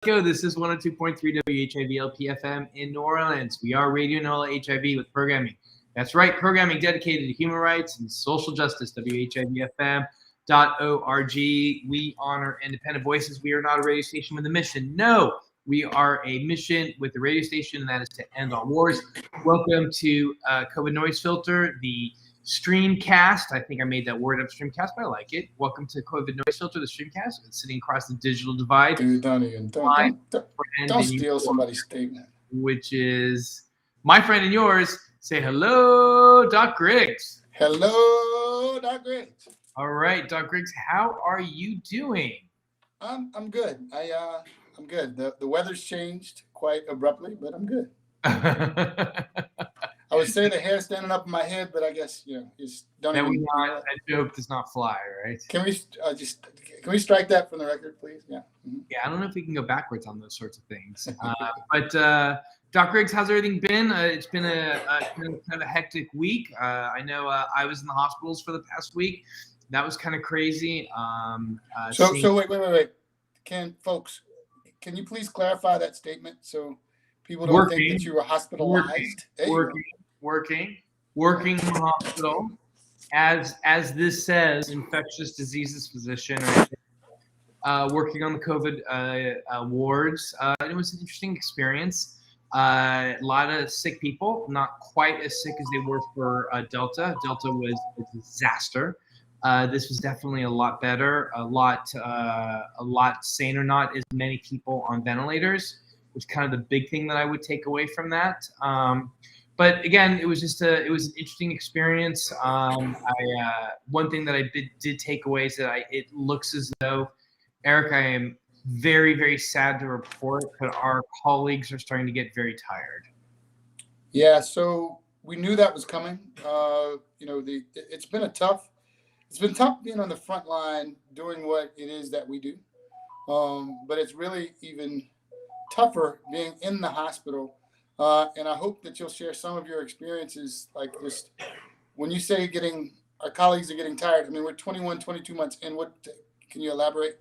Go. This is 102.3 WHIV LP-FM in New Orleans. We are Radio NOLA HIV with programming. That's right, programming dedicated to human rights and social justice. WHIVFM.org. We honor independent voices. We are not a radio station with a mission. No, we are a mission with a radio station, and that is to end all wars. Welcome to COVID NoiseFilter, the Streamcast. I think I made that word up, Streamcast, but I like it. Welcome to COVID NoiseFilter, the Streamcast. It's sitting across the digital divide. Dude, don't steal somebody's statement. Which is my friend and yours. Say hello, Doc Griggs. Hello, Doc Griggs. All right, Doc Griggs, how are you doing? I'm good. I'm good. The weather's changed quite abruptly, but I'm good. I would say the hair standing up in my head, but I guess just don't. That joke does not fly, right? Can we can we strike that from the record, please? Yeah. Mm-hmm. Yeah, I don't know if we can go backwards on those sorts of things. But Doc Griggs, how's everything been? It's been kind of a hectic week. I know I was in the hospitals for the past week. That was kind of crazy. So wait. Can you please clarify that statement so people don't think that you were hospitalized? Working in the hospital as this says, infectious diseases physician, working on the COVID wards. It was an interesting experience. A lot of sick people, not quite as sick as they were for Delta. Delta was a disaster. This was definitely a lot better, a lot saner. Not as many people on ventilators, was kind of the big thing that I would take away from that. But again, it was an interesting experience. One thing that I did take away is that it looks as though, Eric, I am very, very sad to report that our colleagues are starting to get very tired. Yeah, so we knew that was coming. It's been tough being on the front line doing what it is that we do. But it's really even tougher being in the hospital. And I hope that you'll share some of your experiences, like just when you say our colleagues are getting tired. I mean, we're 21, 22 months in. Can you elaborate?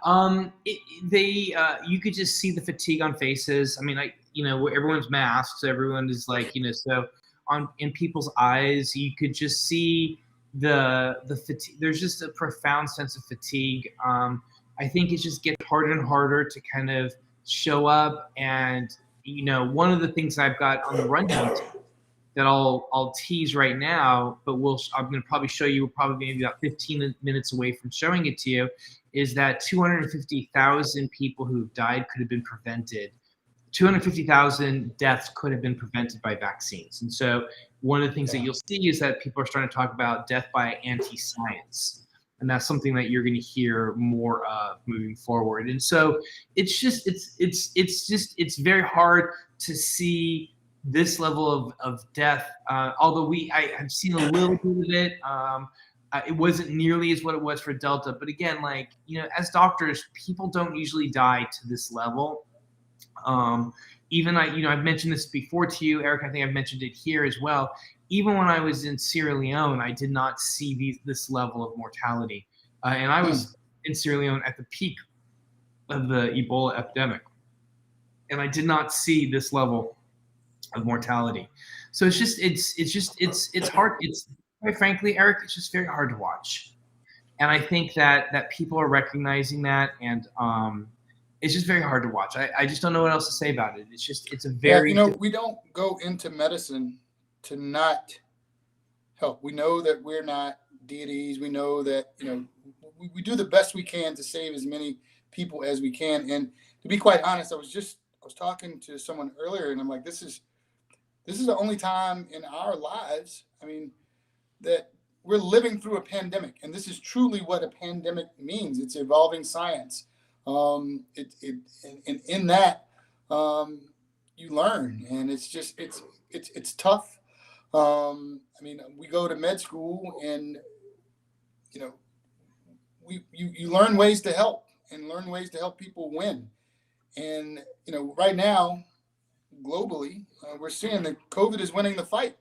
You could just see the fatigue on faces. I mean, everyone's masked, so everyone is so in people's eyes, you could just see the fatigue. There's just a profound sense of fatigue. I think it just gets harder and harder to kind of show up. And, one of the things I've got on the rundown that I'll tease right now, but I'm going to probably show you, probably maybe about 15 minutes away from showing it to you, is that 250,000 people who've died could have been prevented. 250,000 deaths could have been prevented by vaccines. And so one of the things that you'll see is that people are starting to talk about death by anti-science. And that's something that you're going to hear more of moving forward. And so it's just very hard to see this level of death. Although I have seen a little bit of it. It wasn't nearly as what it was for Delta. But again, as doctors, people don't usually die to this level. I've mentioned this before to you, Eric. I think I've mentioned it here as well. Even when I was in Sierra Leone, I did not see this level of mortality. And I was in Sierra Leone at the peak of the Ebola epidemic. And I did not see this level of mortality. So it's hard. It's quite frankly, Eric, it's just very hard to watch. And I think that people are recognizing that, and it's just very hard to watch. I just don't know what else to say about it. It's a very we don't go into medicine to not help. We know that we're not deities. We know that we do the best we can to save as many people as we can. And to be quite honest, I was talking to someone earlier, and I'm like, this is the only time in our lives, that we're living through a pandemic, and this is truly what a pandemic means. It's evolving science. And in that, you learn, and it's tough. We go to med school, and you learn ways to help and learn ways to help people win. And right now, globally, we're seeing that COVID is winning the fight,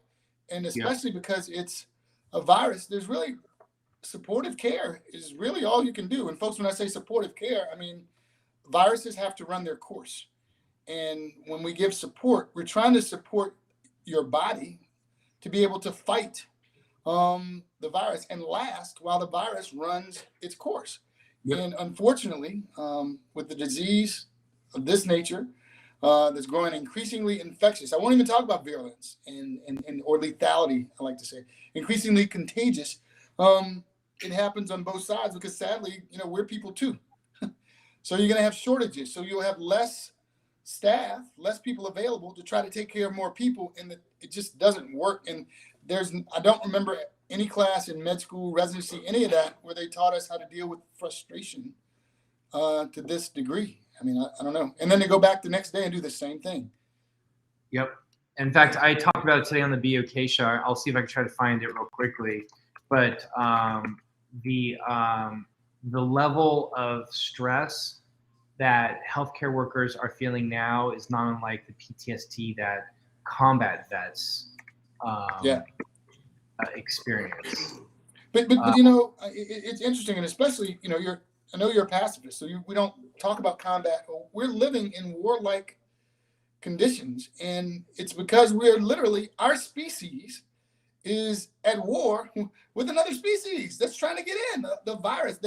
and especially because it's a virus. There's supportive care is really all you can do. And folks, when I say supportive care, I mean, viruses have to run their course. And when we give support, we're trying to support your body to be able to fight the virus and last while the virus runs its course. Yep. And unfortunately, with the disease of this nature that's growing increasingly infectious, I won't even talk about virulence and or lethality, I like to say, increasingly contagious. It happens on both sides because sadly, we're people too. So you're going to have shortages. So you'll have less staff, less people available to try to take care of more people, and it just doesn't work. And I don't remember any class in med school, residency, any of that, where they taught us how to deal with frustration to this degree. I mean, I don't know. And then they go back the next day and do the same thing. Yep. In fact, I talked about it today on the BOK show. I'll see if I can try to find it real quickly. But the level of stress that healthcare workers are feeling now is not unlike the PTSD that combat vets experience. But it's interesting, and especially I know you're a pacifist, so we don't talk about combat. We're living in warlike conditions, and it's because we're literally, our species is at war with another species that's trying to get in. The virus.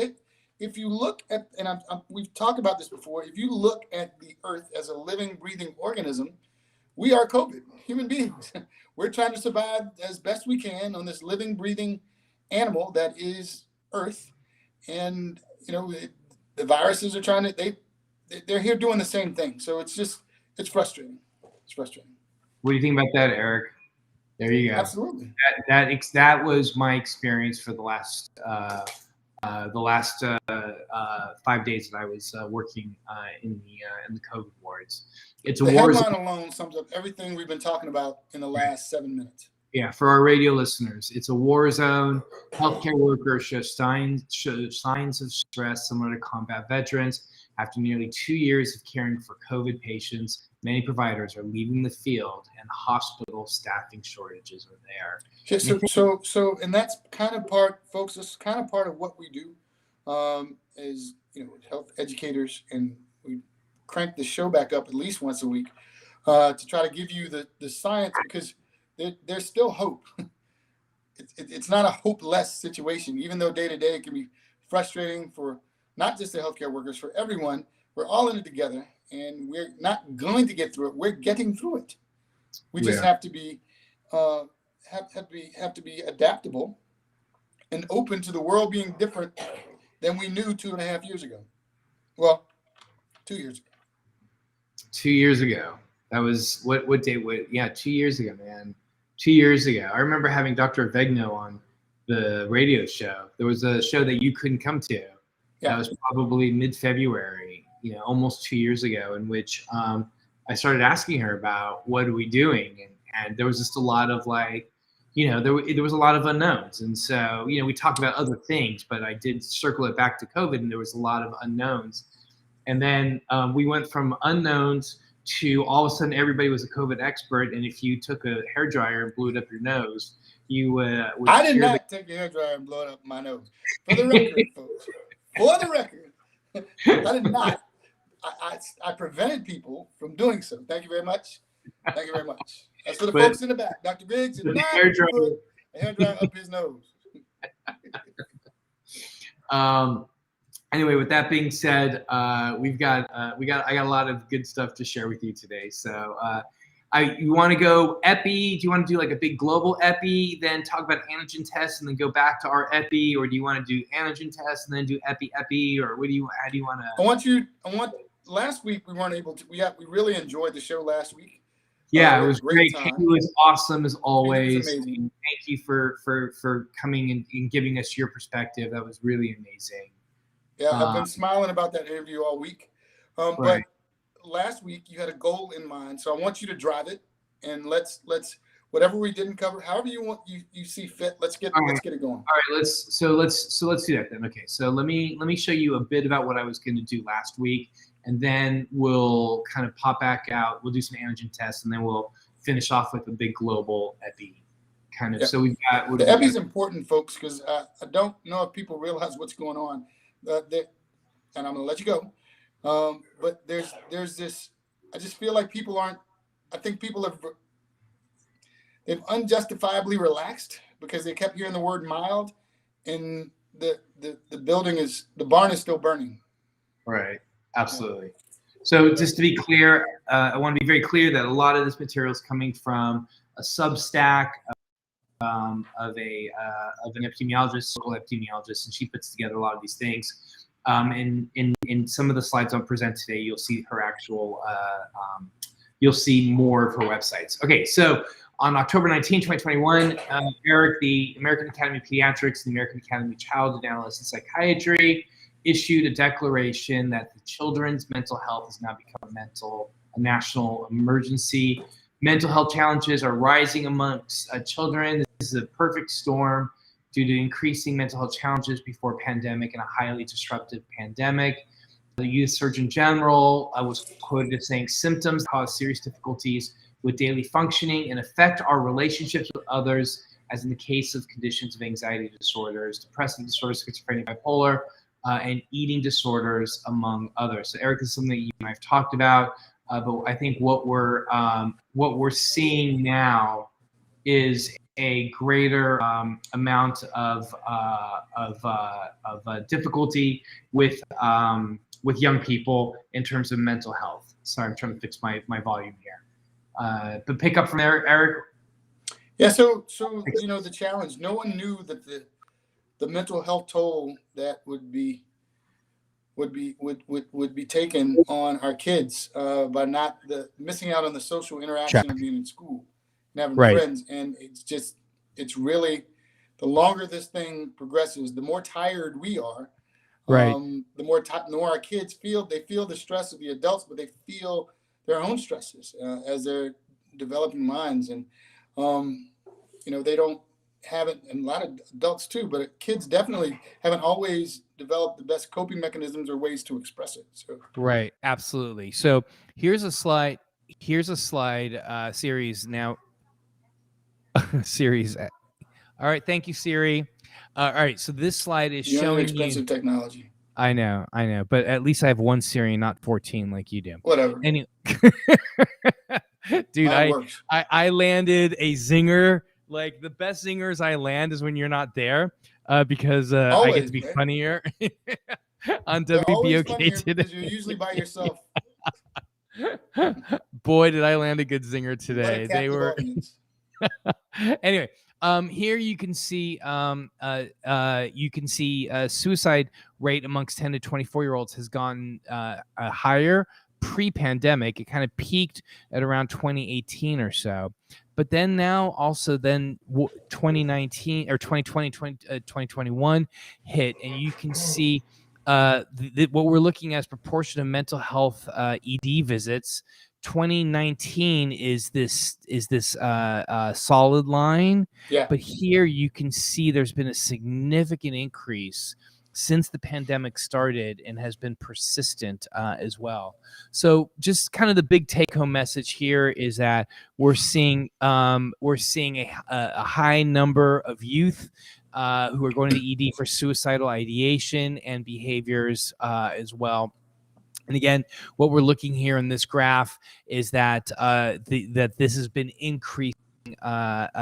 If you look at, and we've talked about this before, if you look at the Earth as a living, breathing organism, we are COVID, human beings. We're trying to survive as best we can on this living, breathing animal that is Earth. And, the viruses are trying to, they're here doing the same thing. So it's frustrating. It's frustrating. What do you think about that, Eric? There you go. Absolutely. That was my experience for the last 5 days that I was working in the COVID wards. It's a war zone. The headline alone sums up everything we've been talking about in the last 7 minutes. Yeah, for our radio listeners, it's a war zone. Healthcare workers show signs of stress similar to combat veterans. After nearly 2 years of caring for COVID patients, many providers are leaving the field, and hospital staffing shortages are there. Yeah, so, and that's kind of part, folks. This is kind of part of what we do, as health educators, and we crank the show back up at least once a week to try to give you the science, because there's still hope. It's not a hopeless situation, even though day to day it can be frustrating for not just the healthcare workers, for everyone. We're all in it together, and we're not going to get through it. We're getting through it. We just have to be have to be adaptable and open to the world being different than we knew 2.5 years ago. Well, 2 years ago. 2 years ago. That was what date? 2 years ago, man. 2 years ago. I remember having Dr. Vegno on the radio show. There was a show that you couldn't come to. Yeah. That was probably mid-February, almost 2 years ago, in which I started asking her about what are we doing, and there was just a lot of there was a lot of unknowns, and so we talked about other things, but I did circle it back to COVID, and there was a lot of unknowns, and then we went from unknowns to all of a sudden everybody was a COVID expert, and if you took a hairdryer and blew it up your nose, you would. I did not take a hairdryer and blow it up my nose. For the record, folks. For the record, I did not. I prevented people from doing so. Thank you very much. Thank you very much. As for the folks in the back, Dr. Griggs did not put a hairdryer up his nose. Anyway, with that being said, I got a lot of good stuff to share with you today. So, you want to go epi? Do you want to do like a big global epi, then talk about antigen tests, and then go back to our epi, or do you want to do antigen tests and then do epi, or what do you? How do you want to? Last week we weren't able to. We really enjoyed the show last week. Yeah, it was great. Katie was awesome as always. Amazing. Thank you for coming and giving us your perspective. That was really amazing. Yeah, I've been smiling about that interview all week. Right. But last week you had a goal in mind, so I want you to drive it, and let's whatever we didn't cover, however you see fit, let's get it going. All right, let's do that then. Okay, so let me show you a bit about what I was going to do last week, and then we'll kind of pop back out. We'll do some antigen tests, and then we'll finish off with a big global epi kind of. Yeah. So we've got the epi is important, folks, because I don't know if people realize what's going on. And I'm going to let you go. But there's this. I just feel like people aren't. I think people they've unjustifiably relaxed because they kept hearing the word mild, and the barn is still burning. Right. Absolutely. So just to be clear, I want to be very clear that a lot of this material is coming from a Substack of an epidemiologist, local epidemiologist, and she puts together a lot of these things. And in some of the slides I'll present today, you'll see her actual, you'll see more of her websites. Okay, so on October 19, 2021, Eric, the American Academy of Pediatrics, and the American Academy of Childhood Analysts and Psychiatry issued a declaration that the children's mental health has now become a national emergency. Mental health challenges are rising amongst children. This is a perfect storm due to increasing mental health challenges before pandemic and a highly disruptive pandemic. The youth surgeon general was quoted as saying, symptoms cause serious difficulties with daily functioning and affect our relationships with others, as in the case of conditions of anxiety disorders, depressive disorders, schizophrenia, bipolar, and eating disorders, among others. So Eric, this is something that you and I have talked about, but I think what we're seeing now is a greater amount of difficulty with young people in terms of mental health. Sorry, I'm trying to fix my volume here. But pick up from there, Eric. Yeah. So the challenge. No one knew that the mental health toll that would be taken on our kids by not missing out on the social interaction of being in school and having friends. And it's really, the longer this thing progresses, the more tired we are. The more our kids feel. They feel the stress of the adults, but they feel their own stresses as they're developing minds. And they don't have it, and a lot of adults too, but kids definitely haven't always developed the best coping mechanisms or ways to express it. So right, absolutely. So here's a slide series now. Series. All right, thank you, Siri. All right, so this slide is showing expensive technology. I know, but at least I have one Siri, not 14 like you do. Whatever. Anyway, dude, I landed a zinger. Like, the best zingers I land is when you're not there, because I get to be funnier on WBOK today. Because you're usually by yourself. Boy, did I land a good zinger today. They were. Anyway, here you can see suicide rate amongst 10 to 24-year-olds has gone higher pre-pandemic. It kind of peaked at around 2018 or so. But then now also 2019 or 2020, 2021 hit, and you can see what we're looking at is proportion of mental health ED visits. 2019 is this solid line, but here you can see there's been a significant increase since the pandemic started and has been persistent as well. So just kind of the big take-home message here is that we're seeing a high number of youth who are going to the ED for suicidal ideation and behaviors as well. And again, what we're looking here in this graph is that that this has been increasing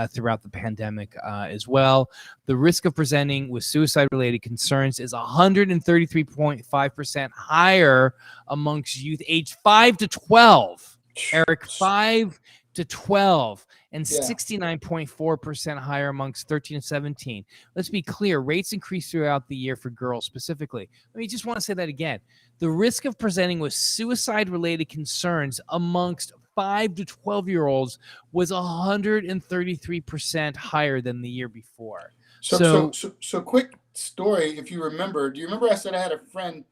throughout the pandemic as well. The risk of presenting with suicide-related concerns is 133.5% higher amongst youth aged 5 to 12. Eric, 5 to 12, and 69.4% higher amongst 13 and 17. Let's be clear, rates increase throughout the year for girls specifically. Let me just want to say that again. The risk of presenting with suicide-related concerns amongst 5 to 12-year-olds was 133% higher than the year before. So quick story, if you remember. Do you remember I said I had a friend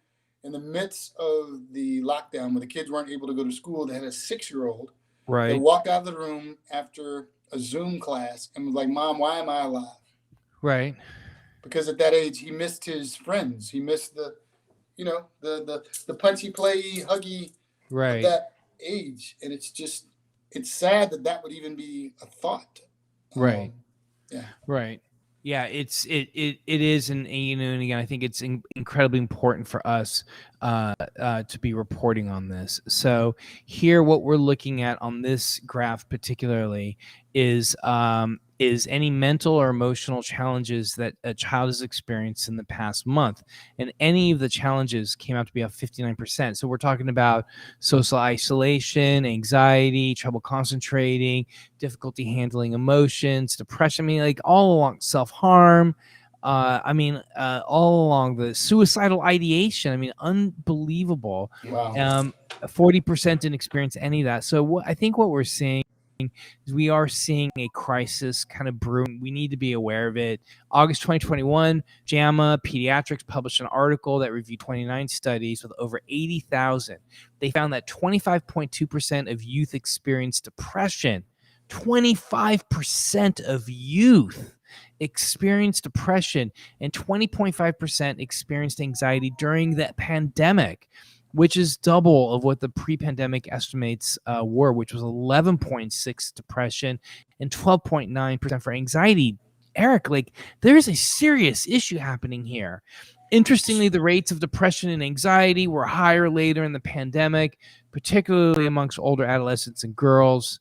in the midst of the lockdown when the kids weren't able to go to school? They had a 6-year-old. Right. They walked out of the room after a Zoom class and was like, "Mom, why am I alive?" Right. Because at that age, he missed his friends. He missed the punchy, play, huggy of that age. And it's sad that would even be a thought. Right. Yeah. Right. Yeah, it is, and and again, I think it's incredibly important for us to be reporting on this. So here, what we're looking at on this graph particularly is any mental or emotional challenges that a child has experienced in the past month, and any of the challenges came out to be about 59%. So we're talking about social isolation, anxiety, trouble concentrating, difficulty handling emotions, depression. I mean, like all along self-harm. All along the suicidal ideation. I mean, unbelievable. Wow. 40% didn't experience any of that. So I think what we're seeing is we are seeing a crisis kind of brewing. We need to be aware of it. August 2021, JAMA Pediatrics published an article that reviewed 29 studies with over 80,000. They found that 25.2% of youth experienced depression. 25% of youth experienced depression, and 20.5% experienced anxiety during that pandemic, which is double of what the pre-pandemic estimates were, which was 11.6 depression and 12.9% for anxiety. Eric, like there's a serious issue happening here. Interestingly, the rates of depression and anxiety were higher later in the pandemic, particularly amongst older adolescents and girls.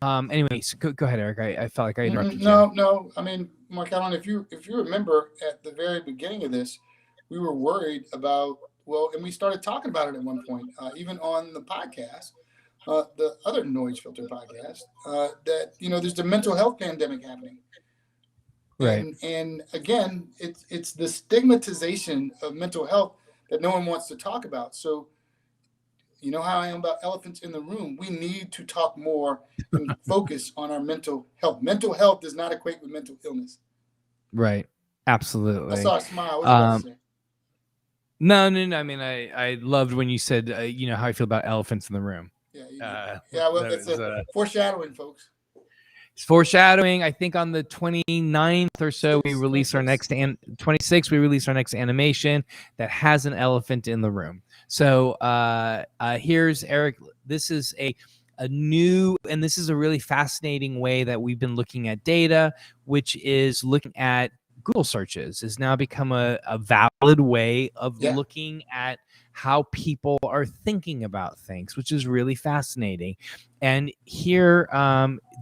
Anyways, go ahead, Eric. I felt like I interrupted you. No. I mean, Mark Allen, if you remember at the very beginning of this, we were worried about, well, and we started talking about it at one point, even on the podcast, the other NoiseFilter podcast, that there's the mental health pandemic happening. Right. And again, it's the stigmatization of mental health that no one wants to talk about. So you know how I am about elephants in the room. We need to talk more and focus on our mental health. Mental health does not equate with mental illness. Right. Absolutely. I saw a smile. What you about to say? No. I mean, I loved when you said, how I feel about elephants in the room. Yeah. Well, it's a foreshadowing, folks. It's foreshadowing. I think on the 29th or so, we release our next 26th. We release our next animation that has an elephant in the room. So here's Eric. This is a new, and this is a really fascinating way that we've been looking at data, which is looking at Google searches has now become a valid way of looking at how people are thinking about things, which is really fascinating. And here,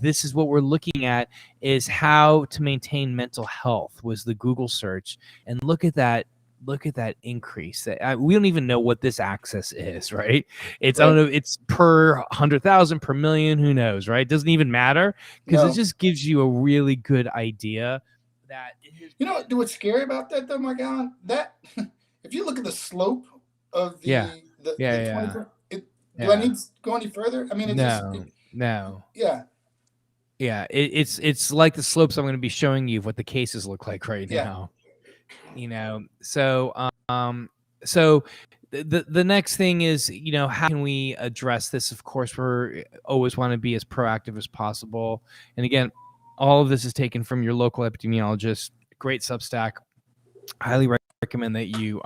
this is what we're looking at is how to maintain mental health was the Google search. And look at that increase. We don't even know what this axis is, right? I don't know. It's per 100,000, per million. Who knows, right? It doesn't even matter because it just gives you a really good idea. That what's scary about that though, Mike Allen? That if you look at the slope of the 20, do I need to go any further? I mean, no. Yeah. It's like the slopes I'm going to be showing you of what the cases look like right now. So the next thing is, how can we address this? Of course, we're always want to be as proactive as possible. And again, all of this is taken from your local epidemiologist. Great Substack. Highly recommend that you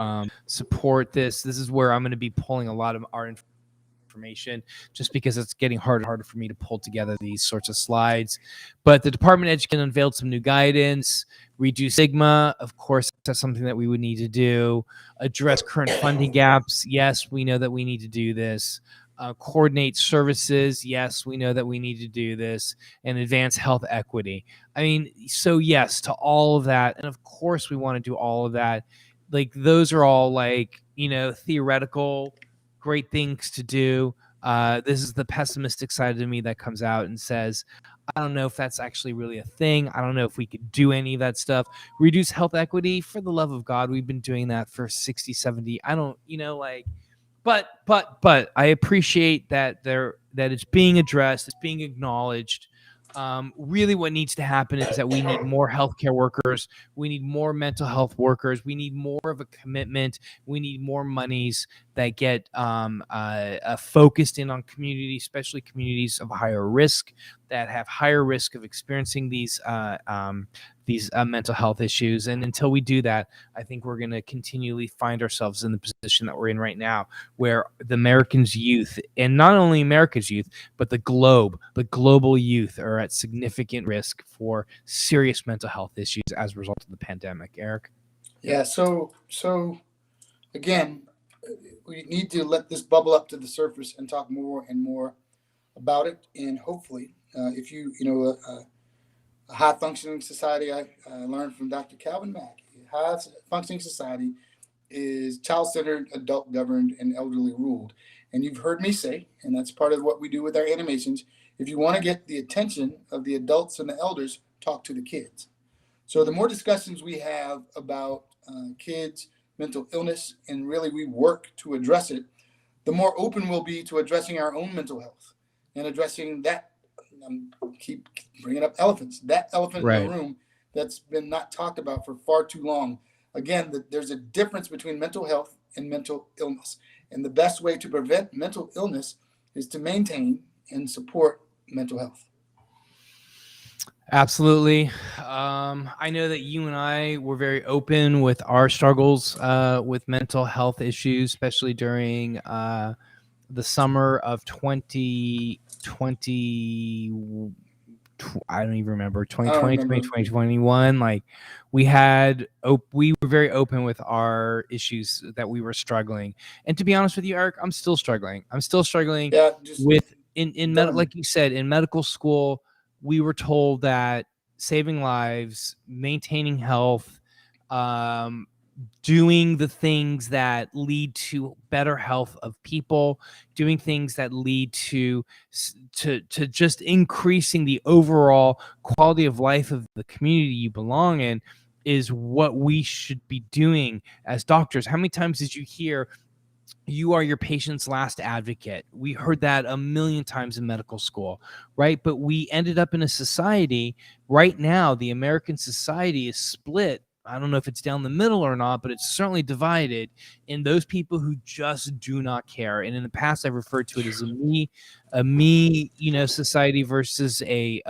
support this. This is where I'm going to be pulling a lot of our information just because it's getting harder and harder for me to pull together these sorts of slides. But the Department of Education unveiled some new guidance. Reduce stigma, of course, that's something that we would need to do. Address current funding gaps. Yes, we know that we need to do this. Coordinate services. Yes, we know that we need to do this. And advance health equity. I mean, so yes to all of that. And of course, we want to do all of that. Like, those are all like, theoretical, great things to do. This is the pessimistic side of me that comes out and says, I don't know if that's actually really a thing. I don't know if we could do any of that stuff. Reduce health equity, for the love of God. We've been doing that for 60, 70. I don't, but I appreciate that that it's being addressed, it's being acknowledged. Really what needs to happen is that we need more healthcare workers. We need more mental health workers. We need more of a commitment. We need more monies that get focused in on communities, especially communities of higher risk, that have higher risk of experiencing these mental health issues. And until we do that, I think we're going to continually find ourselves in the position that we're in right now, where the Americans' youth, and not only America's youth, but the global youth, are at significant risk for serious mental health issues as a result of the pandemic. Eric? Yeah. So again, we need to let this bubble up to the surface and talk more and more about it. And hopefully, if a high functioning society, I learned from Dr. Calvin Mack, a high functioning society is child centered, adult governed, and elderly ruled. And you've heard me say, and that's part of what we do with our animations, if you want to get the attention of the adults and the elders, talk to the kids. So the more discussions we have about kids' mental illness, and really we work to address it, the more open we'll be to addressing our own mental health and addressing that. Keep bringing up elephants. That elephant in the room that's been not talked about for far too long. Again, there's a difference between mental health and mental illness. And the best way to prevent mental illness is to maintain and support mental health. Absolutely. I know that you and I were very open with our struggles with mental health issues, especially during the summer of 2020. I don't even remember, 2020, 2021. Like we were very open with our issues that we were struggling. And to be honest with you, Eric, I'm still struggling. Yeah, with like you said, in medical school, we were told that saving lives, maintaining health, doing the things that lead to better health of people, doing things that lead to just increasing the overall quality of life of the community you belong in is what we should be doing as doctors. How many times did you hear, you are your patient's last advocate? We heard that a million times in medical school, right? But we ended up in a society right now, the American society is split. I don't know if it's down the middle or not, but it's certainly divided in those people who just do not care. And in the past, I've referred to it as a me, society versus a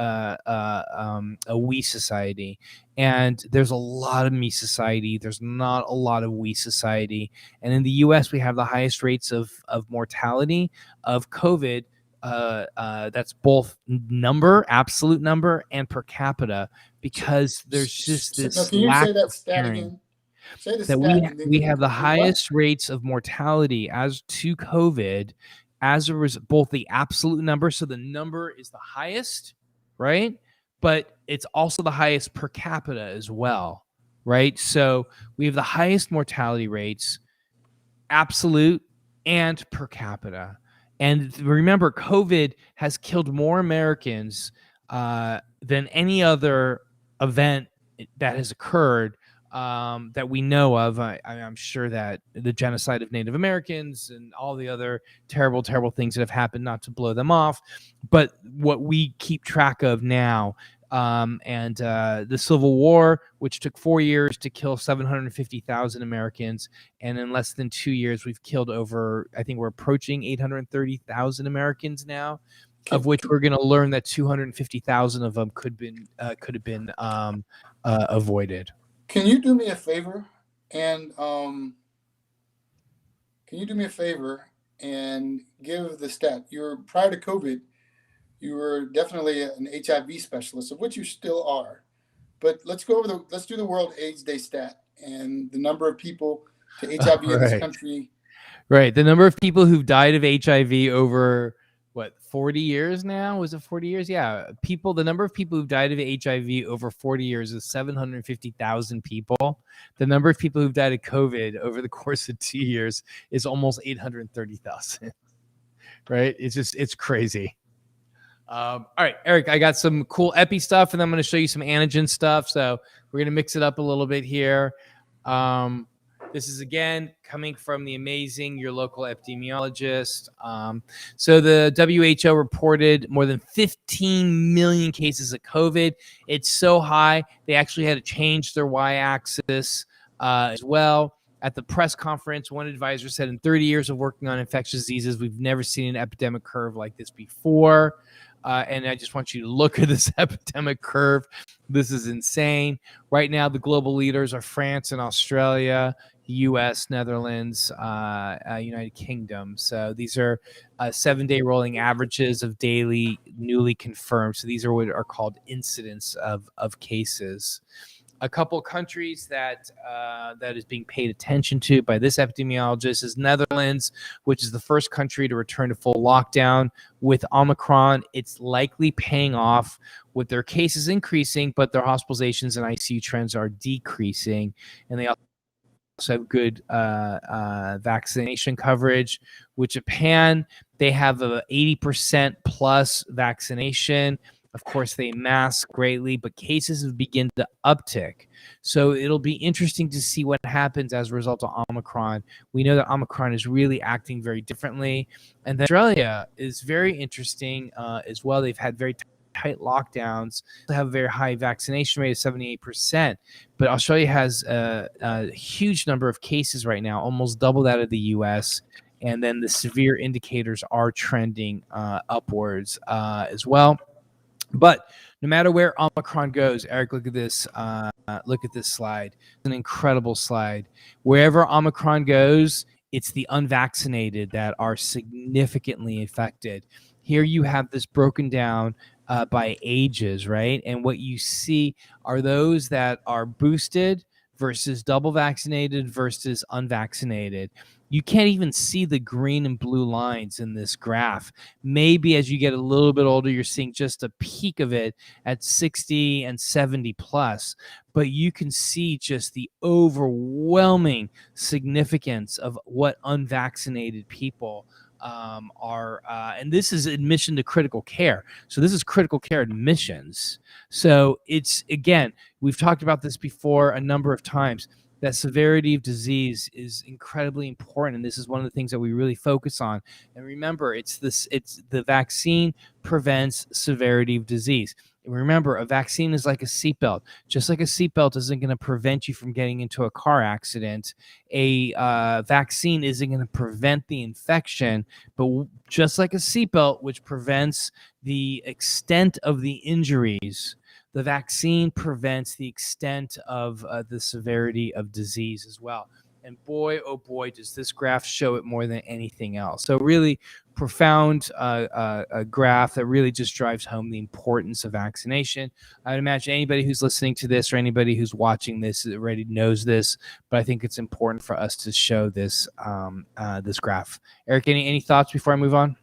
we society. And there's a lot of me society. There's not a lot of we society. And in the U.S., we have the highest rates of mortality of COVID. That's both absolute number, and per capita, because there's just this lack of caring. Say the that stat we have the highest rates of mortality as to COVID as a result, both the absolute number, so the number is the highest, right? But it's also the highest per capita as well, right? So we have the highest mortality rates, absolute and per capita. And remember, COVID has killed more Americans than any other event that has occurred that we know of. I'm sure that the genocide of Native Americans and all the other terrible, terrible things that have happened, not to blow them off, but what we keep track of now, and the Civil War, which took 4 years to kill 750,000 Americans, and in less than 2 years, we've killed over, I think we're approaching 830,000 Americans now, of which we're going to learn that 250,000 of them could have been avoided. Can you do me a favor and give the stat? You're prior to COVID, you were definitely an HIV specialist, of which you still are. But let's do the World AIDS Day stat and the number of people to HIV in this country. Right. The number of people who've died of HIV over 40 years now? Was it 40 years? Yeah. The number of people who've died of HIV over 40 years is 750,000 people. The number of people who've died of COVID over the course of 2 years is almost 830,000. Right? It's crazy. All right, Eric, I got some cool epi stuff, and I'm going to show you some antigen stuff. So we're going to mix it up a little bit here. This is, again, coming from the amazing Your Local Epidemiologist. So the WHO reported more than 15 million cases of COVID. It's so high, they actually had to change their y-axis as well. At the press conference, one advisor said, in 30 years of working on infectious diseases, we've never seen an epidemic curve like this before. And I just want you to look at this epidemic curve. This is insane. Right now, the global leaders are France and Australia, U.S., Netherlands, United Kingdom. So these are 7-day rolling averages of daily newly confirmed. So these are what are called incidents of cases. A couple countries that is being paid attention to by this epidemiologist is Netherlands, which is the first country to return to full lockdown with Omicron. It's likely paying off with their cases increasing, but their hospitalizations and ICU trends are decreasing, and they also have good vaccination coverage. With Japan, they have a 80% plus vaccination. Of course, they mask greatly, but cases have begun to uptick. So it'll be interesting to see what happens as a result of Omicron. We know that Omicron is really acting very differently. And then Australia is very interesting as well. They've had very tight lockdowns. They have a very high vaccination rate of 78%. But Australia has a huge number of cases right now, almost double that of the U.S., and then the severe indicators are trending upwards as well. But no matter where Omicron goes, Eric, look at this. Look at this slide. It's an incredible slide. Wherever Omicron goes, it's the unvaccinated that are significantly affected. Here you have this broken down by ages, right? And what you see are those that are boosted versus double vaccinated versus unvaccinated. You can't even see the green and blue lines in this graph. Maybe as you get a little bit older, you're seeing just a peak of it at 60 and 70 plus, but you can see just the overwhelming significance of what unvaccinated people are, and this is admission to critical care. So this is critical care admissions. So it's, again, we've talked about this before a number of times, that severity of disease is incredibly important. And this is one of the things that we really focus on. And remember, it's the vaccine prevents severity of disease. Remember, a vaccine is like a seatbelt. Just like a seatbelt isn't going to prevent you from getting into a car accident, a vaccine isn't going to prevent the infection. But just like a seatbelt, which prevents the extent of the injuries, the vaccine prevents the extent of the severity of disease as well. And boy, oh boy, does this graph show it more than anything else. So really profound graph that really just drives home the importance of vaccination. I'd imagine anybody who's listening to this or anybody who's watching this already knows this, but I think it's important for us to show this this graph. Eric, any thoughts before I move on?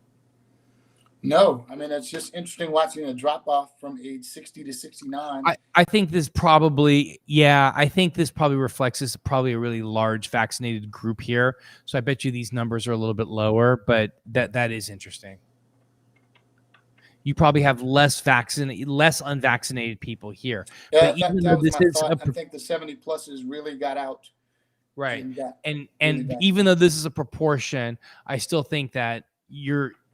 No, I mean, it's just interesting watching a drop off from age 60 to 69. I think this probably, I think this probably reflects this probably a really large vaccinated group here. So I bet you these numbers are a little bit lower, but that is interesting. You probably have less unvaccinated people here. Yeah, but even that though was this my is thought. I think the 70 pluses really got out. right, and really even though this is a proportion, I still think that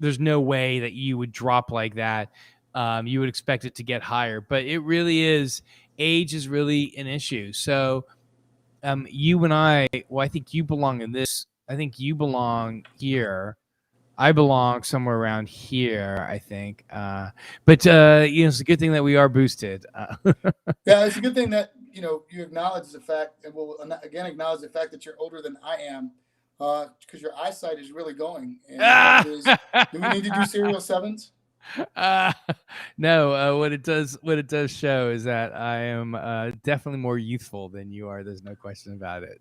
there's no way that you would drop like that. You would expect it to get higher, but it really is. Age is really an issue. So you and I think you belong in this. I think you belong here. I belong somewhere around here, I think. But it's a good thing that we are boosted. Yeah, it's a good thing that you acknowledge the fact, and we'll again acknowledge the fact that you're older than I am, because your eyesight is really going. And do we need to do serial sevens? No. What it does show is that I am definitely more youthful than you are. There's no question about it.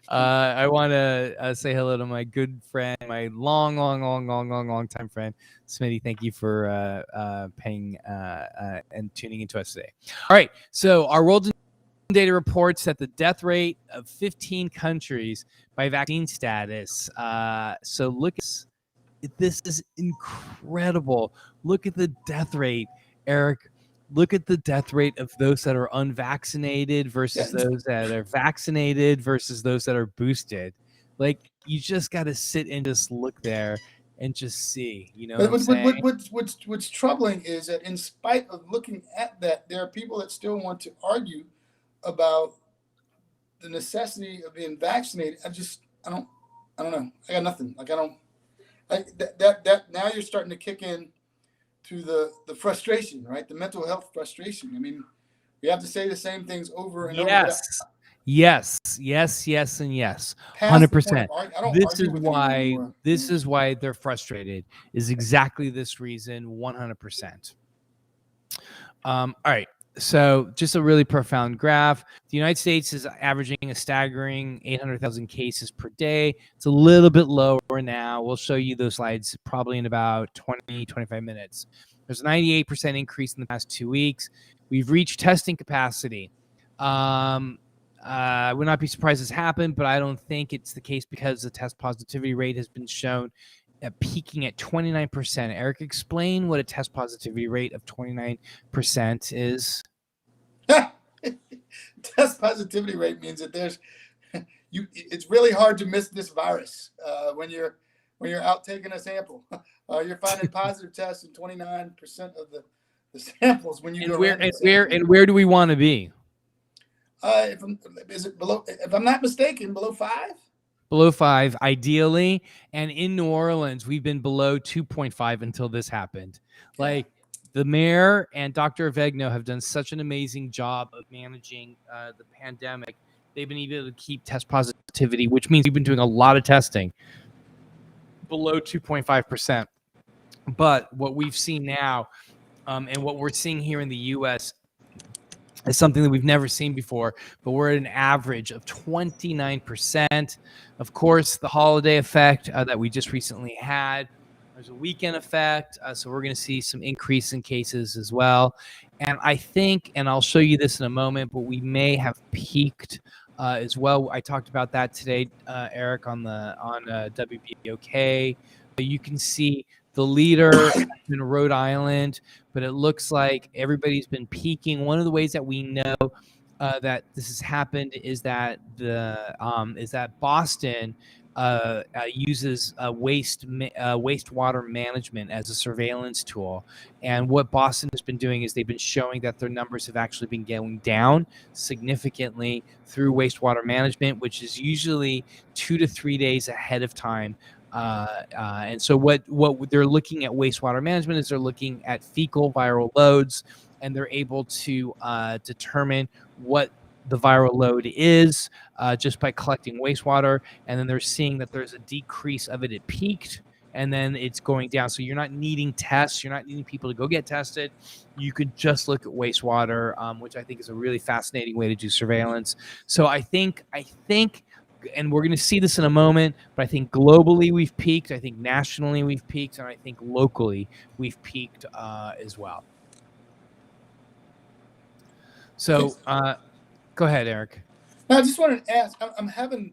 I want to say hello to my good friend, my long time friend, Smitty. Thank you for paying and tuning into us today. All right, so our world data reports that the death rate of 15 countries by vaccine status. So look at this is incredible. Look at the death rate, Eric. Look at the death rate of those that are unvaccinated versus those that are vaccinated versus those that are boosted. Like, you just got to sit and just look there and just see. You know what I'm saying? What's troubling is that in spite of looking at that, there are people that still want to argue about the necessity of being vaccinated. I don't know. I got nothing. Like, that now you're starting to kick in to the frustration, right? The mental health frustration. I mean, we have to say the same things over and over. Yes, and yes. Past the 100%. point I don't This argue is with anyone why anymore. this is why they're frustrated. Is exactly this reason. 100%. All right. So just a really profound graph. The United States is averaging a staggering 800,000 cases per day. It's a little bit lower now. We'll show you those slides probably in about 20-25 minutes. There's a 98% increase in the past 2 weeks. We've reached testing capacity. I would not be surprised this happened, but I don't think it's the case because the test positivity rate has been shown at peaking at 29%. Eric, explain what a test positivity rate of 29% is. Test positivity rate means that there's it's really hard to miss this virus when you're out taking a sample. You're finding positive tests in 29% of the samples when you go. Where do we want to be? Is it below? If I'm not mistaken, below 5. Below 5, ideally. And in New Orleans, we've been below 2.5 until this happened. Yeah. Like the mayor and Dr. Avegno have done such an amazing job of managing the pandemic. They've been able to keep test positivity, which means we've been doing a lot of testing, below 2.5%. But what we've seen now and what we're seeing here in the U.S. is something that we've never seen before, but we're at an average of 29%. Of course, the holiday effect that we just recently had, there's a weekend effect, so we're going to see some increase in cases as well. And I think, and I'll show you this in a moment, but we may have peaked as well. I talked about that today, Eric, on WBOK. You can see the leader in Rhode Island, but it looks like everybody's been peaking. One of the ways that we know that this has happened is that Boston uses wastewater management as a surveillance tool. And what Boston has been doing is they've been showing that their numbers have actually been going down significantly through wastewater management, which is usually 2 to 3 days ahead of time. And so what they're looking at wastewater management is they're looking at fecal viral loads, and they're able to determine what the viral load is just by collecting wastewater. And then they're seeing that there's a decrease of it. It peaked, and then it's going down. So you're not needing tests. You're not needing people to go get tested. You could just look at wastewater, which I think is a really fascinating way to do surveillance. So I think, and we're going to see this in a moment, but I think globally we've peaked. I think nationally we've peaked, and I think locally we've peaked as well. So go ahead, Eric. No, I just wanted to ask. I'm having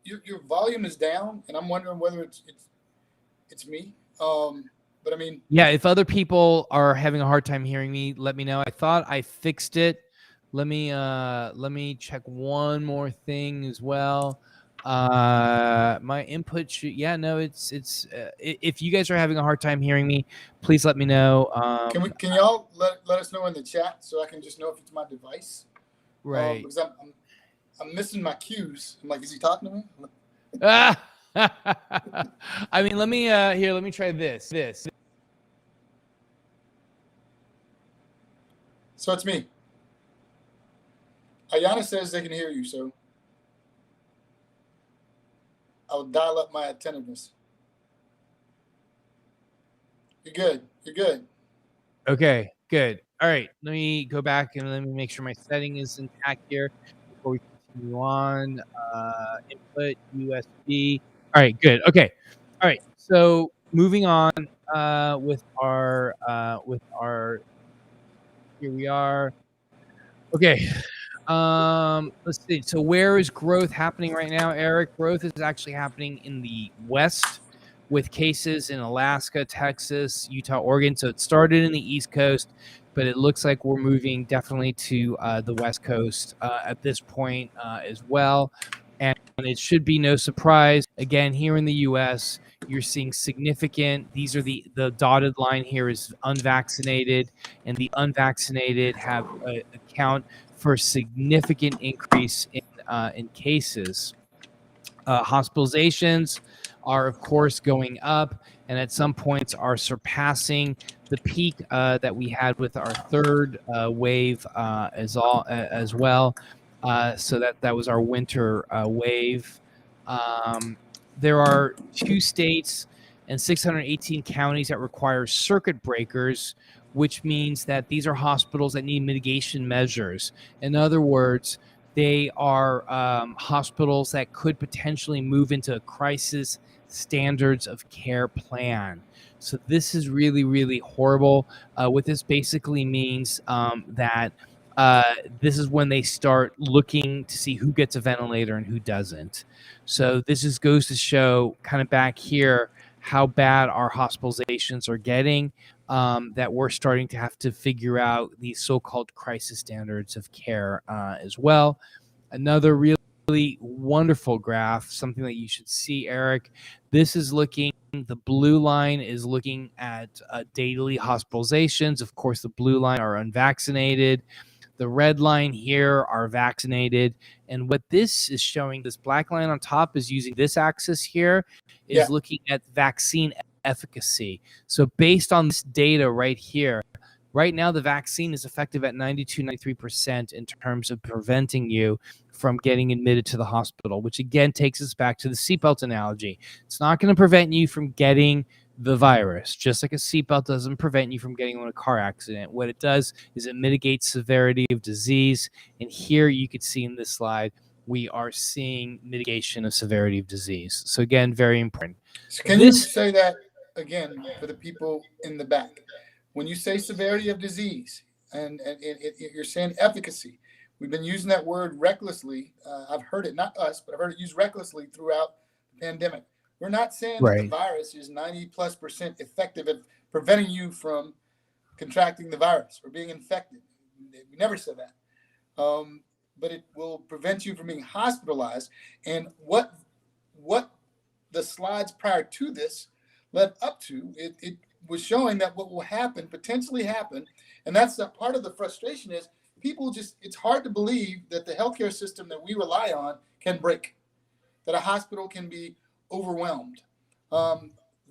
your volume is down, and I'm wondering whether it's me. But I mean, yeah. If other people are having a hard time hearing me, let me know. I thought I fixed it. Let me check one more thing as well. My input should, it's if you guys are having a hard time hearing me, please let me know. Can y'all let us know in the chat so I can just know if it's my device? Right. Because I'm missing my cues. I'm like, is he talking to me? I mean, let me try this. So it's me. Ayana says they can hear you, so I'll dial up my attentiveness. You're good. Okay, good. All right, let me go back and let me make sure my setting is intact here before we continue on. Input USB. All right, good. Okay. All right. So moving on with our here we are. Okay. Let's see. So where is growth happening right now, Eric? Growth is actually happening in the West with cases in Alaska, Texas, Utah, Oregon. So it started in the East Coast, but it looks like we're moving definitely to the West Coast at this point as well. And it should be no surprise. Again, here in the U.S., you're seeing significant, these are the dotted line here is unvaccinated, and the unvaccinated have account for significant increase in cases. Hospitalizations are, of course, going up, and at some points are surpassing the peak that we had with our third wave as well. So that was our winter wave. There are 2 states and 618 counties that require circuit breakers, which means that these are hospitals that need mitigation measures. In other words, they are hospitals that could potentially move into a crisis standards of care plan. So this is really, really horrible. What this basically means that this is when they start looking to see who gets a ventilator and who doesn't. So this just goes to show kind of back here how bad our hospitalizations are getting, that we're starting to have to figure out these so-called crisis standards of care as well. Another really wonderful graph, something that you should see, Eric. This is looking, the blue line is looking at daily hospitalizations. Of course, the blue line are unvaccinated. The red line here are vaccinated. And what this is showing, this black line on top is using this axis here, is looking at vaccine efficacy. So based on this data right here, right now the vaccine is effective at 92, 93% in terms of preventing you from getting admitted to the hospital, which again takes us back to the seatbelt analogy. It's not going to prevent you from getting the virus, just like a seatbelt doesn't prevent you from getting in a car accident. What it does is it mitigates severity of disease. And here you could see in this slide, we are seeing mitigation of severity of disease. So again, very important. So can you say that again for the people in the back? When you say severity of disease and you're saying efficacy, we've been using that word recklessly. I've heard it, not us, but I've heard it used recklessly throughout the pandemic. We're not saying that the virus is 90+% effective at preventing you from contracting the virus or being infected. We never said that. But it will prevent you from being hospitalized. And what the slides prior to this led up to, it was showing that what will happen, potentially happen, and that's the part of the frustration is people just, it's hard to believe that the healthcare system that we rely on can break, that a hospital can be overwhelmed.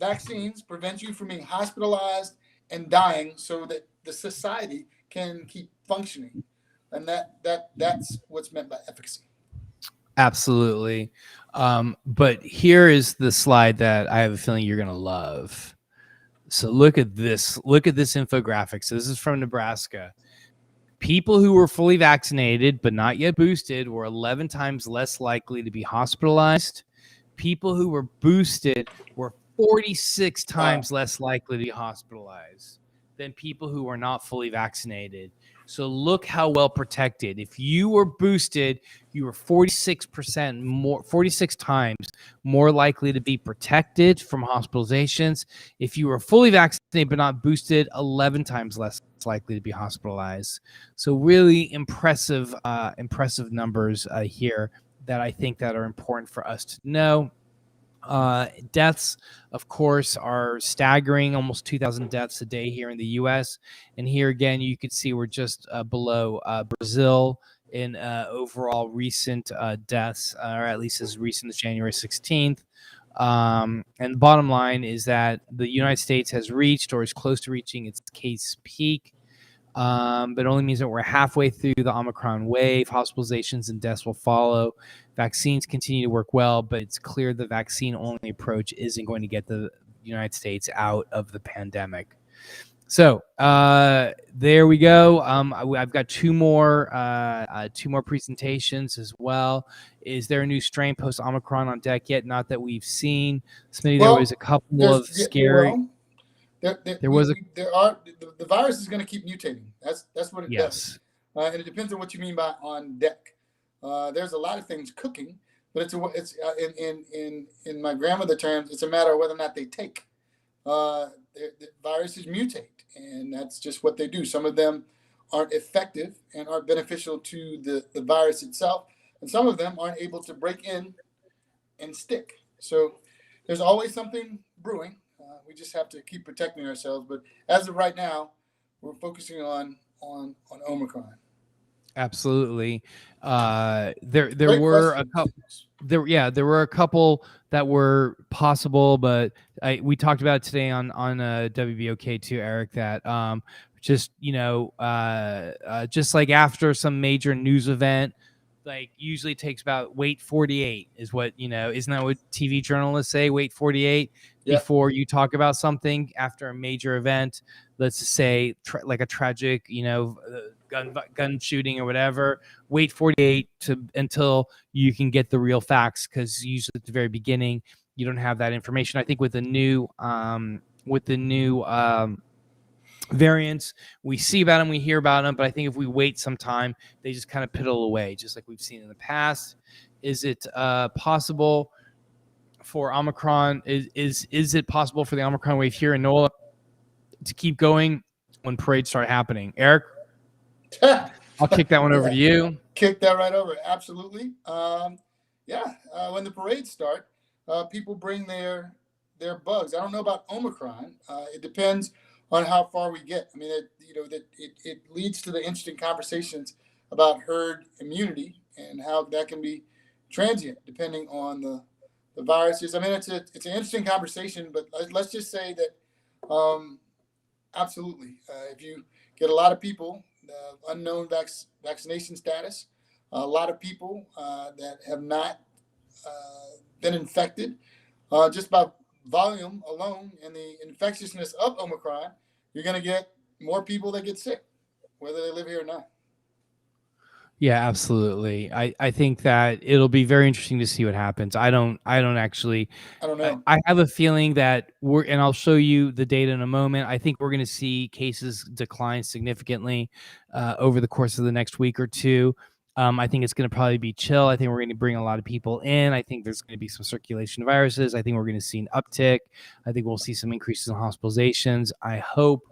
Vaccines prevent you from being hospitalized and dying so that the society can keep functioning. And that's what's meant by efficacy. Absolutely. But here is the slide that I have a feeling you're going to love. So look at this. Look at this infographic. So this is from Nebraska. People who were fully vaccinated but not yet boosted were 11 times less likely to be hospitalized. People who were boosted were 46 times less likely to be hospitalized than people who were not fully vaccinated. So look how well protected. If you were boosted, you were 46 times more likely to be protected from hospitalizations. If you were fully vaccinated but not boosted, 11 times less likely to be hospitalized. So really impressive numbers here that I think that are important for us to know. Deaths, of course, are staggering, almost 2,000 deaths a day here in the U.S. And here again, you can see we're just below Brazil in overall recent deaths, or at least as recent as January 16th. And the bottom line is that the United States has reached or is close to reaching its case peak. But it only means that we're halfway through the Omicron wave. Hospitalizations and deaths will follow. Vaccines continue to work well, but it's clear the vaccine-only approach isn't going to get the United States out of the pandemic. So there we go. I've got two more presentations as well. Is there a new strain post Omicron on deck yet? Not that we've seen. Smitty, there was a couple of scary. The virus is going to keep mutating. That's what it does. And it depends on what you mean by on deck. There's a lot of things cooking, but it's in my grandmother terms, it's a matter of whether or not they take. The viruses mutate, and that's just what they do. Some of them aren't effective and aren't beneficial to the virus itself, and some of them aren't able to break in and stick. So there's always something brewing. We just have to keep protecting ourselves. But as of right now, we're focusing on Omicron. Absolutely. There Great were a question. couple. There were a couple that were possible, but we talked about it today on WBOK too, Eric. That just just like after some major news event, like usually takes about wait 48 is what isn't that what TV journalists say? Wait 48 Yep. before you talk about something after a major event. Let's say like a tragic gun shooting or whatever. Wait 48 until you can get the real facts, because usually at the very beginning you don't have that information. I think with the new variants, we see about them, we hear about them, but I think if we wait some time, they just kind of piddle away, just like we've seen in the past. Is it possible for Omicron? Is it possible for the Omicron wave here in NOLA to keep going when parades start happening? Eric, I'll kick that one over to you. Kick that right over. Absolutely. When the parades start, people bring their bugs. I don't know about Omicron. It depends on how far we get. I mean, it leads to the interesting conversations about herd immunity and how that can be transient depending on the viruses. I mean, it's an interesting conversation, but let's just say that absolutely, if you get a lot of people, unknown vaccination status, a lot of people that have not been infected, just by volume alone and the infectiousness of Omicron, you're going to get more people that get sick, whether they live here or not. Yeah, absolutely. I think that it'll be very interesting to see what happens. I don't know. I have a feeling that and I'll show you the data in a moment. I think we're going to see cases decline significantly over the course of the next week or two. I think it's going to probably be chill. I think we're going to bring a lot of people in. I think there's going to be some circulation of viruses. I think we're going to see an uptick. I think we'll see some increases in hospitalizations. I hope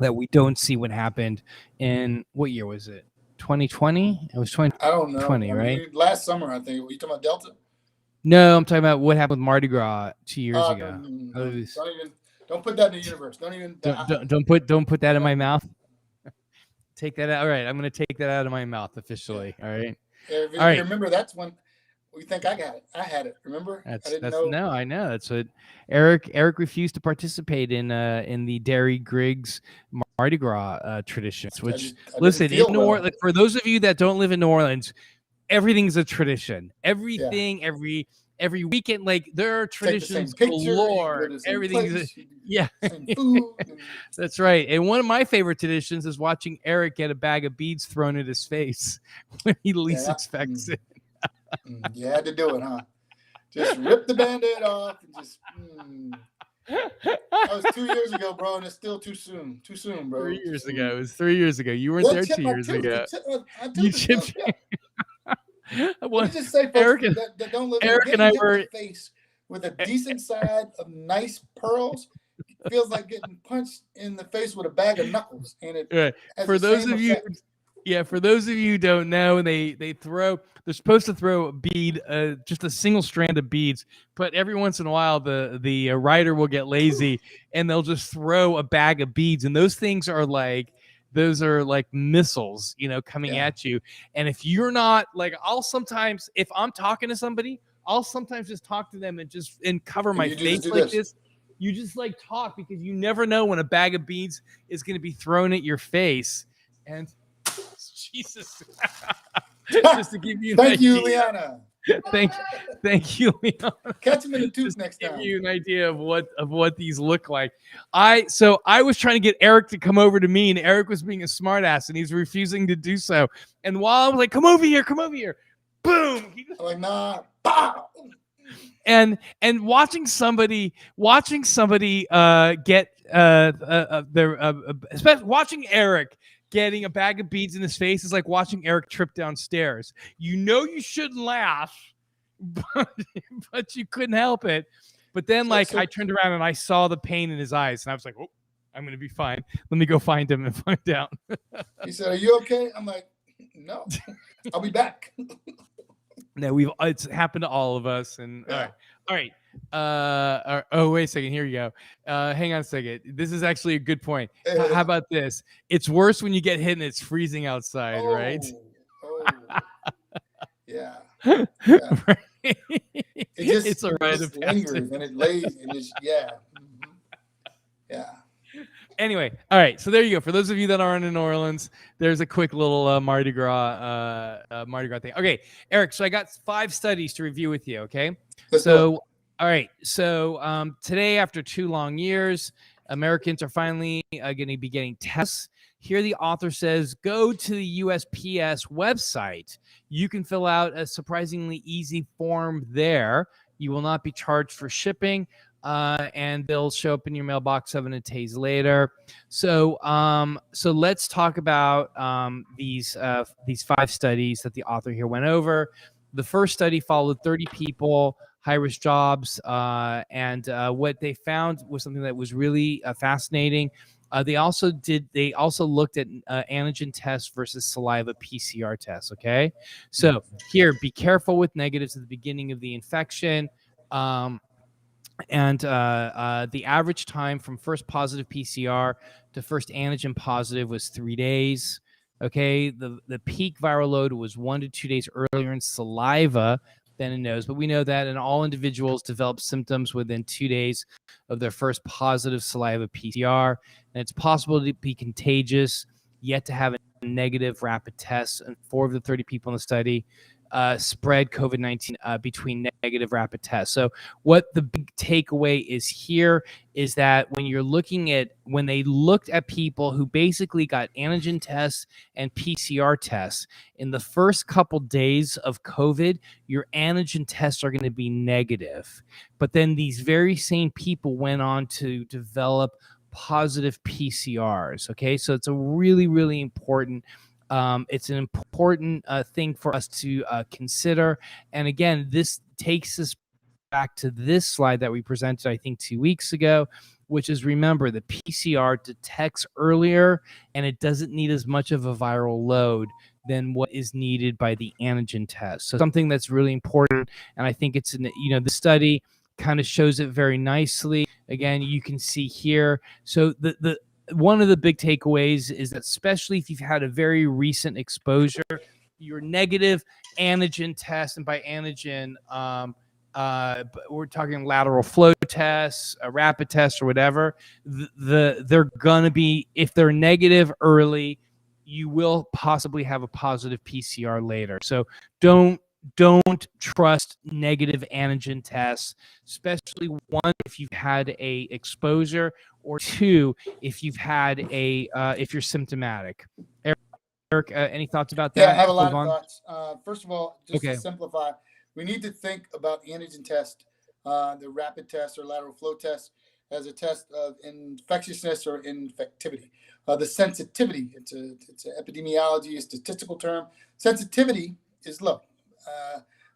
that we don't see what happened in, what year was it? 2020? It was 2020, I don't know. right? Last summer, I think. Were you talking about Delta? No, I'm talking about what happened with Mardi Gras 2 years ago. Don't put that in the universe. Don't put that in my mouth. Take that out. All right, I'm going to take that out of my mouth officially. Yeah. All right. If you remember, that's when we think I got it. I had it. Remember? No, I know. That's what Eric refused to participate in the Dery Griggs Mardi Gras traditions. Which listen, in New Orleans, for those of you that don't live in New Orleans, everything's a tradition. Everything, every weekend, like there are traditions galore. Everything's food. That's right. And one of my favorite traditions is watching Eric get a bag of beads thrown at his face when he least expects it. You had to do it, huh? Just rip the Band-Aid off and just. That was 2 years ago, bro, and it's still too soon. Too soon, bro. 3 years ago. It was 3 years ago. You weren't there 2 years ago. You chipped. What did you say, folks? Eric that don't live Eric and I were face with a decent side of nice pearls. It feels like getting punched in the face with a bag of knuckles, and it. For those of you. Yeah, for those of you who don't know, they're supposed to throw a bead, just a single strand of beads, but every once in a while the rider will get lazy and they'll just throw a bag of beads, and those are like missiles, coming at you. And if you're not like, I'll sometimes, if I'm talking to somebody, I'll sometimes just talk to them and cover my face like this. You just like talk, because you never know when a bag of beads is going to be thrown at your face. And Jesus. Just to give you an idea. You, Liana. Thank you, Liana. Catch him in the tooth next time. Give you an idea of what these look like. I was trying to get Eric to come over to me, and Eric was being a smartass, and he's refusing to do so. And while I was like, come over here, boom. I'm like, nah. Pow. And watching somebody get especially watching Eric getting a bag of beads in his face is like watching Eric trip downstairs. You shouldn't laugh, but you couldn't help it. But then, I turned around and I saw the pain in his eyes, and I was like, "Oh, I'm gonna be fine. Let me go find him and find out." He said, "Are you okay?" I'm like, "No, I'll be back." No, it's happened to all of us. And Yeah. all right. Oh, wait a second. Here you go. Hang on a second. This is actually a good point. How about this? It's worse when you get hit and it's freezing outside, right? Oh, yeah. Right. It It's a rite just of passage. lingers and it lays and it's yeah. Yeah. Anyway, all right. So there you go. For those of you that aren't in New Orleans, there's a quick little Mardi Gras thing. Okay, Eric. So I got 5 studies to review with you. Okay. Let's do it. All right. So today, after 2 long years, Americans are finally going to be getting tests. Here, the author says, go to the USPS website. You can fill out a surprisingly easy form there. You will not be charged for shipping. And they'll show up in your mailbox 7 days later. So let's talk about these 5 studies that the author here went over. The first study followed 30 people, high-risk jobs, and what they found was something that was really fascinating. They also looked at antigen tests versus saliva PCR tests. Okay, so here, be careful with negatives at the beginning of the infection. And the average time from first positive PCR to first antigen positive was 3 days. Okay, the peak viral load was 1 to 2 days earlier in saliva than in nose, but we know that in all individuals develop symptoms within 2 days of their first positive saliva PCR, and it's possible to be contagious, yet to have a negative rapid test. And 4 of the 30 people in the study spread COVID-19 between negative rapid tests. So what the big takeaway is here is that when they looked at people who basically got antigen tests and PCR tests, in the first couple days of COVID, your antigen tests are going to be negative. But then these very same people went on to develop positive PCRs. Okay, so it's a really, really important it's an important thing for us to consider. And again, this takes us back to this slide that we presented, I think, 2 weeks ago, which is, remember, the PCR detects earlier and it doesn't need as much of a viral load than what is needed by the antigen test. So something that's really important. And I think it's, the study kind of shows it very nicely. Again, you can see here. So one of the big takeaways is that, especially if you've had a very recent exposure, your negative antigen test, and by antigen, we're talking lateral flow tests, a rapid test, or whatever, they're going to be, if they're negative early, you will possibly have a positive PCR later. So don't trust negative antigen tests, especially 1, if you've had a exposure, or 2, if you've had if you're symptomatic. Eric, any thoughts about that? Yeah, I have a lot of thoughts. First of all, just Okay. to simplify, we need to think about antigen test, the rapid test or lateral flow test, as a test of infectiousness or infectivity. The sensitivity, it's an epidemiology, a statistical term. Sensitivity is low.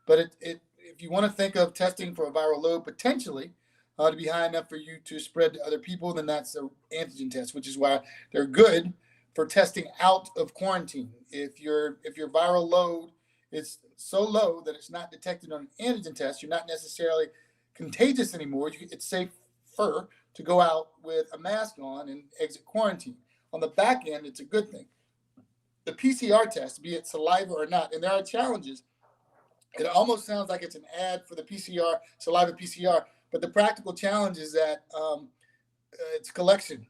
But if you want to think of testing for a viral load potentially to be high enough for you to spread to other people, then that's an antigen test, which is why they're good for testing out of quarantine. If your viral load is so low that it's not detected on an antigen test, you're not necessarily contagious anymore. It's safer to go out with a mask on and exit quarantine. On the back end, it's a good thing. The PCR test, be it saliva or not, and there are challenges. It almost sounds like it's an ad for the PCR, saliva PCR, but the practical challenge is that it's collection.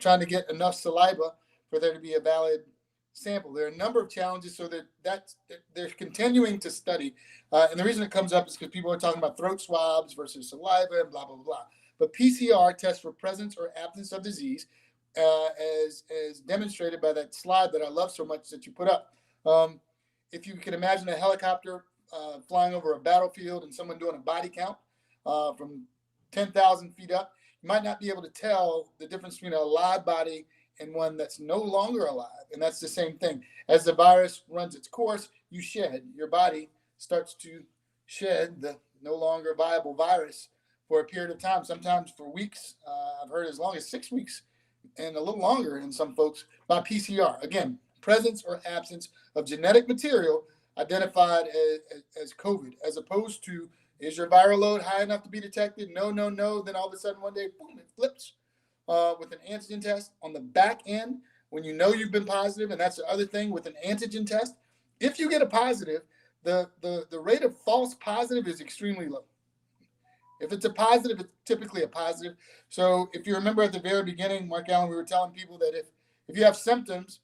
Trying to get enough saliva for there to be a valid sample. There are a number of challenges, so that they're continuing to study. And the reason it comes up is because people are talking about throat swabs versus saliva and blah, blah, blah. But PCR tests for presence or absence of disease, as demonstrated by that slide that I love so much that you put up. If you can imagine a helicopter flying over a battlefield and someone doing a body count from 10,000 feet up, you might not be able to tell the difference between a live body and one that's no longer alive. And that's the same thing. As the virus runs its course, you shed. Your body starts to shed the no longer viable virus for a period of time, sometimes for weeks. I've heard as long as 6 weeks and a little longer in some folks by PCR. Again, presence or absence of genetic material identified as COVID, as opposed to, is your viral load high enough to be detected? No, no, no. Then all of a sudden one day, boom, it flips with an antigen test on the back end when you know you've been positive. And that's the other thing with an antigen test. If you get a positive, the rate of false positive is extremely low. If it's a positive, it's typically a positive. So if you remember at the very beginning, Mark Allen, we were telling people that if you have symptoms,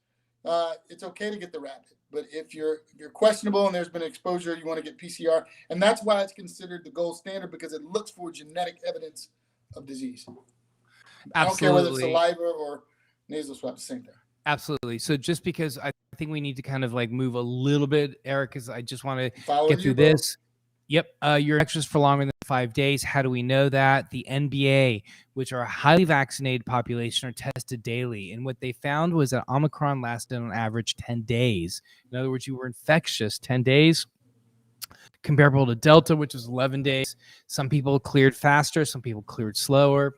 it's okay to get the rapid. But if you're questionable and there's been exposure, you want to get PCR. And that's why it's considered the gold standard, because it looks for genetic evidence of disease. Absolutely. I don't care whether it's saliva or nasal swab, same thing. Absolutely. So just because I think we need to kind of like move a little bit, Eric, because I just want to get through this. Yep. You're infectious for longer than 5 days. How do we know that? The NBA, which are a highly vaccinated population, are tested daily. And what they found was that Omicron lasted on average 10 days. In other words, you were infectious 10 days, comparable to Delta, which was 11 days. Some people cleared faster, some people cleared slower.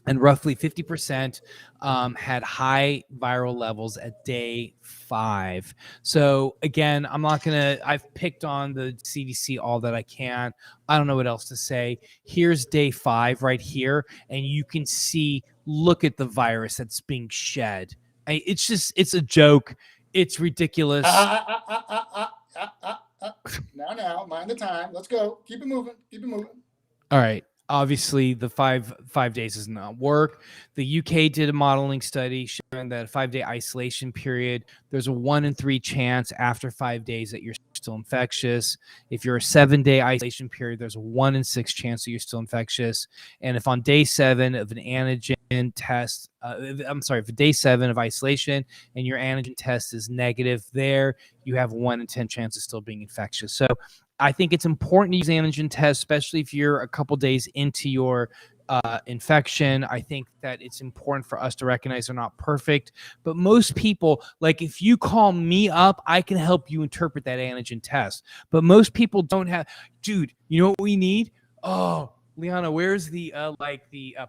And roughly 50% had high viral levels at day 5. So again, I've picked on the CDC all that I can. I don't know what else to say. Here's day 5 right here. And you can see, look at the virus that's being shed. It's a joke. It's ridiculous. Now, mind the time. Let's go. Keep it moving. All right. Obviously, the five days does not work. The UK did a modeling study showing that a 5-day isolation period, there's a 1 in 3 chance after 5 days that you're still infectious. If you're a 7-day isolation period, there's a 1 in 6 chance that you're still infectious. And if on day 7 of an antigen test, if day 7 of isolation and your antigen test is negative, there you have 1 in 10 chance of still being infectious. So I think it's important to use antigen tests, especially if you're a couple days into your infection. I think that it's important for us to recognize they're not perfect, but most people, like if you call me up, I can help you interpret that antigen test. But most people don't have, dude, you know what we need? Oh, Liana, where's the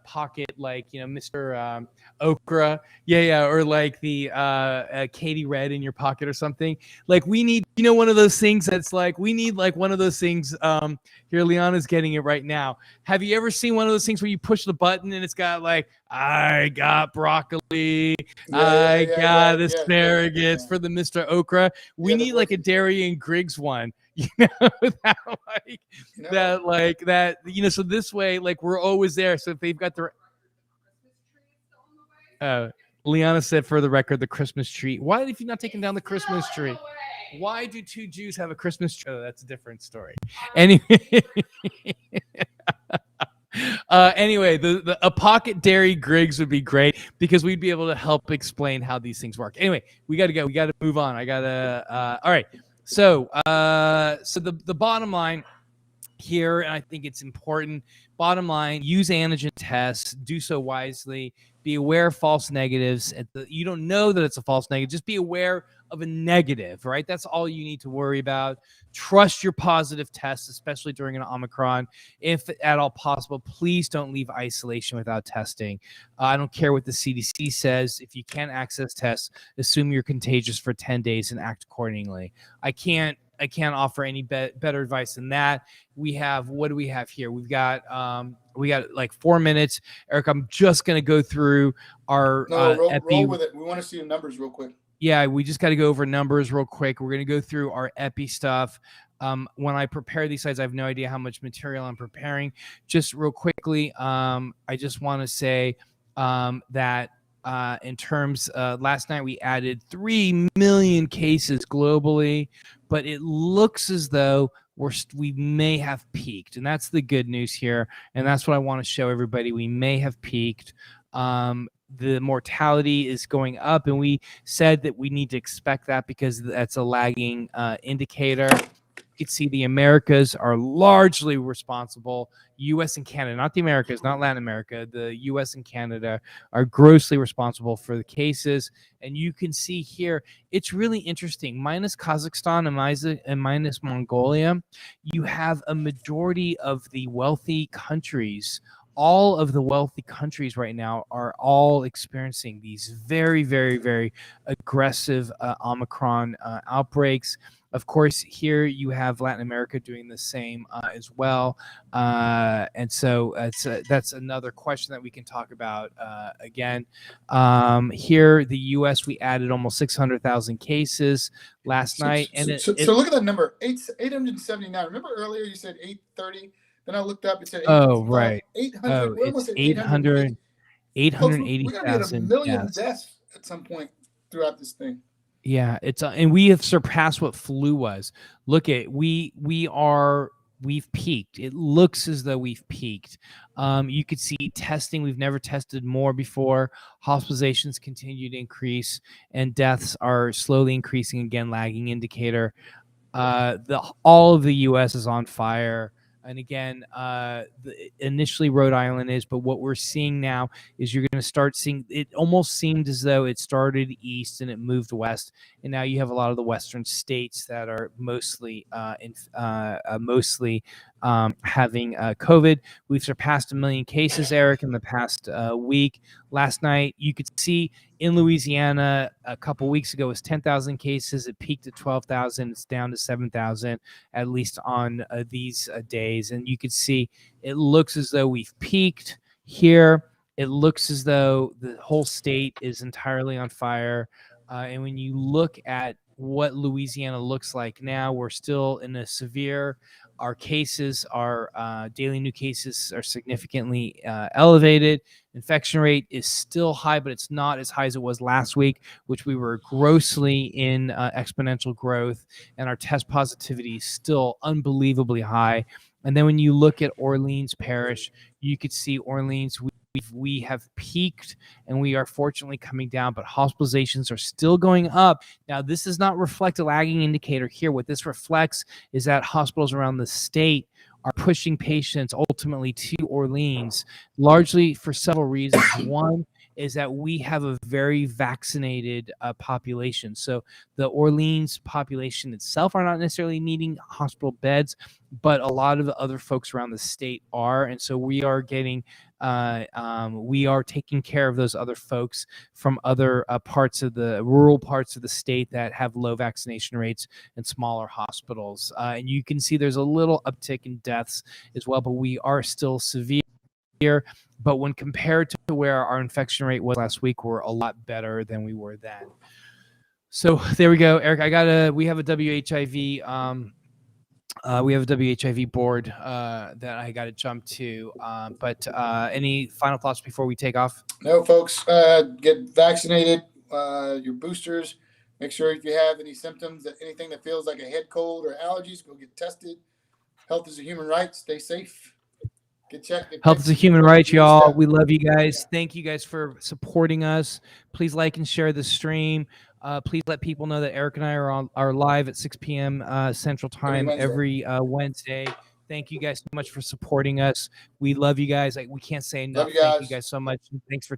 pocket, Mr. Okra? Yeah, or like the Katie Red in your pocket or something. Like we need, one of those things that's like, we need like one of those things. Here, Liana's getting it right now. Have you ever seen one of those things where you push the button and it's got like, I got broccoli, I got asparagus for the Mr. Okra. We need like a Dery and Griggs one. So this way, like we're always there. So if they've got their Liana said, for the record, the Christmas tree. Why have you not taken down the Christmas tree? Why do 2 Jews have a Christmas tree? Oh, that's a different story. Anyway, a pocket Dery Griggs would be great because we'd be able to help explain how these things work. Anyway, we got to go. We got to move on. All right. So the bottom line here, and I think it's important, bottom line, use antigen tests, do so wisely, be aware of false negatives. You don't know that it's a false negative, just be aware of a negative, right? That's all you need to worry about. Trust your positive tests, especially during an Omicron. If at all possible, please don't leave isolation without testing. I don't care what the CDC says. If you can't access tests, assume you're contagious for 10 days and act accordingly. I can't offer any better advice than that. What do we have here? We got like 4 minutes. Eric, I'm just going to go through our roll with it. We want to see the numbers real quick. Yeah, we just got to go over numbers real quick. We're going to go through our epi stuff. When I prepare these slides, I have no idea how much material I'm preparing. Just real quickly, I just want to say that in terms, last night we added 3 million cases globally, but it looks as though we may have peaked, and that's the good news here, and that's what I want to show everybody. We may have peaked. The mortality is going up, and we said that we need to expect that because that's a lagging indicator. You can see the Americas are largely responsible. U.S. and Canada, not the Americas, not Latin America. The U.S. and Canada are grossly responsible for the cases. And you can see here, it's really interesting. Minus Kazakhstan and minus Mongolia, you have a majority of the wealthy countries. All of the wealthy countries right now are all experiencing these very, very, very aggressive Omicron outbreaks. Of course, here you have Latin America doing the same as well. And so that's another question that we can talk about again. Here, the U.S., we added almost 600,000 cases last night. And so look at that number, 879. Remember earlier you said 830? Then I looked up, it said 800. Right. 800. We're almost at 800. 880,000. We're going to be at a million deaths at some point throughout this thing. Yeah, it's and we have surpassed what flu was. Look at we've peaked. It looks as though we've peaked. You could see testing. We've never tested more before. Hospitalizations continue to increase, and deaths are slowly increasing again. Lagging indicator. All of the U.S. is on fire. And again, initially Rhode Island is, but what we're seeing now is you're going to start seeing, it almost seemed as though it started east and it moved west. And now you have a lot of the western states that are mostly having COVID. We've surpassed 1 million cases, Eric, in the past week. Last night, you could see in Louisiana a couple weeks ago was 10,000 cases. It peaked at 12,000. It's down to 7,000, at least on these days. And you could see it looks as though we've peaked here. It looks as though the whole state is entirely on fire. And when you look at what Louisiana looks like now, we're still in a severe. Our cases, our daily new cases are significantly elevated. Infection rate is still high, but it's not as high as it was last week, which we were grossly in exponential growth. And our test positivity is still unbelievably high. And then when you look at Orleans Parish, you could see Orleans, we have peaked and we are fortunately coming down, but hospitalizations are still going up. Now, this does not reflect a lagging indicator here. What this reflects is that hospitals around the state are pushing patients ultimately to Orleans, largely for several reasons. One is that we have a very vaccinated population. So the Orleans population itself are not necessarily needing hospital beds, but a lot of the other folks around the state are. And so we are getting we are taking care of those other folks from other parts of the rural parts of the state that have low vaccination rates and smaller hospitals. And you can see there's a little uptick in deaths as well, but we are still severe. But when compared to where our infection rate was last week, we're a lot better than we were then. So there we go, Eric. We have a WHIV. We have a WHIV board that I got to jump to. But any final thoughts before we take off? No, folks, get vaccinated, your boosters. Make sure if you have any symptoms, anything that feels like a head cold or allergies, go get tested. Health is a human right. Stay safe. Get checked. Health is a human right, y'all. We love you guys. Yeah. Thank you guys for supporting us. Please like and share the stream. Please let people know that Eric and I are live at 6 p.m. Central Time every Wednesday. Thank you guys so much for supporting us. We love you guys. We can't say enough. Thank you guys so much. Thanks for